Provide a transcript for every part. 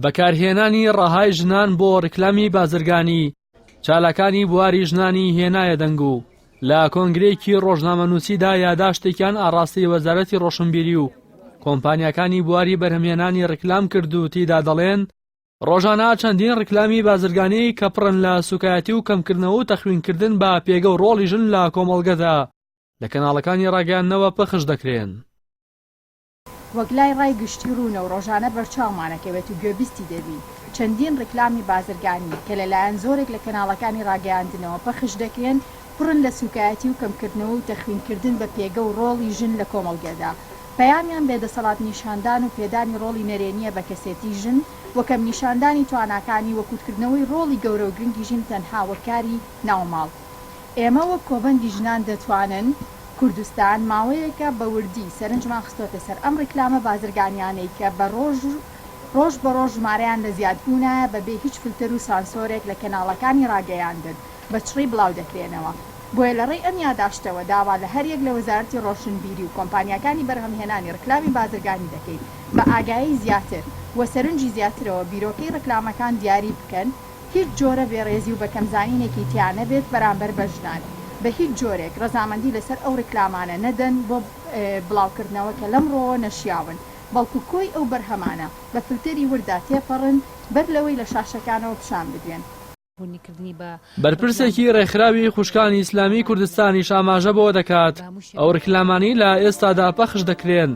بەکارهێنانی ڕەهای ژنان بۆ ڕیکلامی بازرگانی چالاکانی بواری ژنانی هێنایە دەنگ و لە کۆنگرێکی ڕۆژنامەنووسیدا یاداشتێکیان ئاڕاستی وەزارەتی ڕۆشنبیری و کۆمپانیاکانی بواری بەرهەمهێنانی ڕیکلام کرد و تیدا دەڵێن ڕۆژانە چەندین ڕیکلامی بازرگانی کە پڕن لە سوکایەتی و کەمکردنەوە و تەخوینکردن بە پێگە و ڕۆڵی ژن لە کۆمەڵگەدا لە کەناڵەکانی ڕاگەیاندنەوە پەخش دەکرێن. وەک لای ڕای گشتی ڕوونە و ڕۆژانە بەرچاومانەکەوێت و گوێبیستی دەبی چەندین ڕیکلامی بازرگانی کە لەلایەن زۆرێک لە کەناڵەکانی ڕاگەیاندنەوە پەخش دەکرێن پڕن لە سوکایەتی و کەمکردنەوە و تەخوینکردن بە پێگە و ڕۆڵی ژن لە کۆمەڵگەدا. پەیامیان بێدەسەڵات نیشاندان و پێدانی ڕۆڵی نەرێنیە بە کەسێتی ژن وەکەم نیشاندانی تواناکانی وەکوتکردنەوەی ڕۆڵی گەورە و گرنگی ژن تەنها وەکاری ناوماڵ. ئێمە وەک کۆبەندی ژنان دەتوانن کوردستان ماوەیەکە بە وردی سەرنجمان خستۆتە سەر ئەم ڕیکلامە بازرگانیانەی کە بە ڕۆژ بە ڕۆژ ژمارەیان لە زیادبوونایە بەبێ هیچ فلتەر و سانسۆرێک لە کەناڵەکانی ڕاگەیاندن بە چڕی بڵاو دەکرێنەوە. بۆیە لە ڕێی ئەم یاداشتەوە داوا لە هەریەک لە وەزارەتی ڕۆشنبیری و کۆمپانیاکانی بەرهەمهێنانی ڕیکلامی بازرگانی دەکەین بە ئاگایی زیاتر وە سەرنجی زیاترەوە بیرۆکەی ڕیکلامەکان دیاری بکەن هیچ جۆرە بێڕێزی و بەکەمزانینێکی تیانە بێت بەرامبەر بە ژنان بە هیچ جۆرێک ڕەزامەندی لەسەر ئەو ڕیکلامانە نەدەن بۆ بڵاوکردنەوە کە لەمڕۆ نەشیاون بەڵکو کۆی ئەو بەرهەمانە بە فلتەری وردا تێپەڕن بەر لەوەی لە شاشەکانەوە پیشان بدوێن. بەرپرسێکی ڕێکخراوی خوشکانی ئیسلامی کوردستانی ئاماژە بۆ دەکات ئەو ڕیکلامانی لە ئێستادا پەخش دەکرێن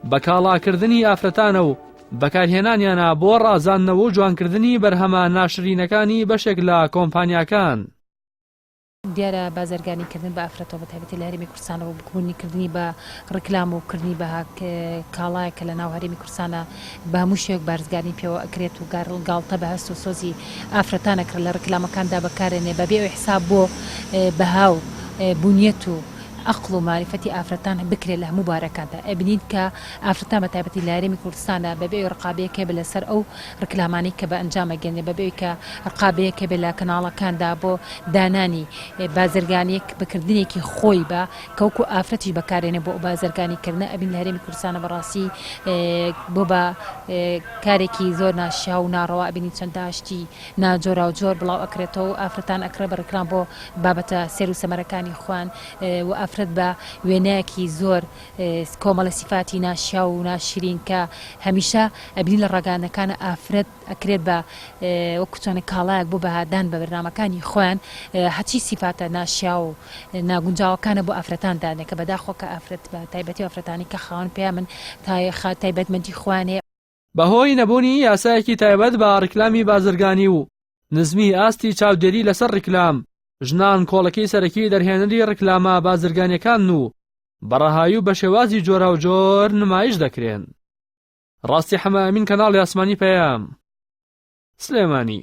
بە کاڵاکردنی ئافرەتانە و بەکارهێنانیانە بۆ ڕازاندنەوە و جوانکردنی بەرهەمە ناشرینەکانی بەشێک لە کۆمپانیاکان. دیارە بازرگانیکردن بە ئافرەتەوە بە تایبەتی لە هەرێمی کوردستانەوە بکوونیکردنی بە ڕیکلام و کردنی بە کاڵایەکە لە ناو هەرێمی کوردستانە بە هەموو شێک بارزگانی پێوە ئەکرێت و گاڵتە بە هەست و سۆزی ئافرەتانەکرد لە ڕیکلامەکاندا بەکارێنێ بەبێ ئەوەی حساب بۆ بەهاو بوونیەت و عقل و معرفەتی ئافرەتان بکرێت لە هەموو بارەکاندا ئەبینیت کە ئافرەتان بە تایبەتی لە هەرێمی کوردستانە بەبێ ڕقابەیەکە بە لەسەر ئەو ڕیکلامانی کە بە ئەنجامەگەێنێ بەبێ کە ڕقابەیەکە بێ لە کەناڵەکاندا بۆ دانانی بازرگانیەک بکردنێکی خۆی بە کەوکو ئافرەتیش بەکارێنێ بۆ بازرگانیکردنە ئەبین لە هەرێمی کوردستانە بەڕاستی بۆ بە کارێکی زۆر ناشیا و ناڕەوا ئەبینی چەندە هەشتی ناجۆرا و جۆر بڵاو ئەکرێتەوە و ئافرەتان ئەکرێ بە ڕیکلام بۆ بابەتە سێر و سەمەرەکانی خوان و ئافرەت بە وێنەیەکی زۆر کۆمەڵە سیفاتی ناشیا و ناشرین کە هەمیشە ئەبینی لە ڕێگانەکانە ئافرەت ئەکرێت بە وەکوچۆنە کاڵایەک بۆ بەهادان بە بەرنامەکانی خۆیان هەچی سیفاتە ناشیا و ناگونجاوەکانە بۆ ئافرەتان دانێت کە بەداخۆ کە ئافرەت بە تایبەتی ئافرەتانی کە خاوەن پێیا من تایبەتمەندی خوانێ بەهۆی نەبوونی یاسایەکی تایبەت بە ڕیکلامی بازرگانی و نزمی ئاستی چاودێری لەسەر ڕیکلام ژنان کۆڵەکەی سەرەکی دەرهێنەری ڕیکلامە بازرگانیەکان و بەڕەهایی و بە شێوازی جۆرا و جۆر نمایش دەکرێن. ڕاستی حەمامین کەناڵی ئاسمانی پەیام سلێمانی.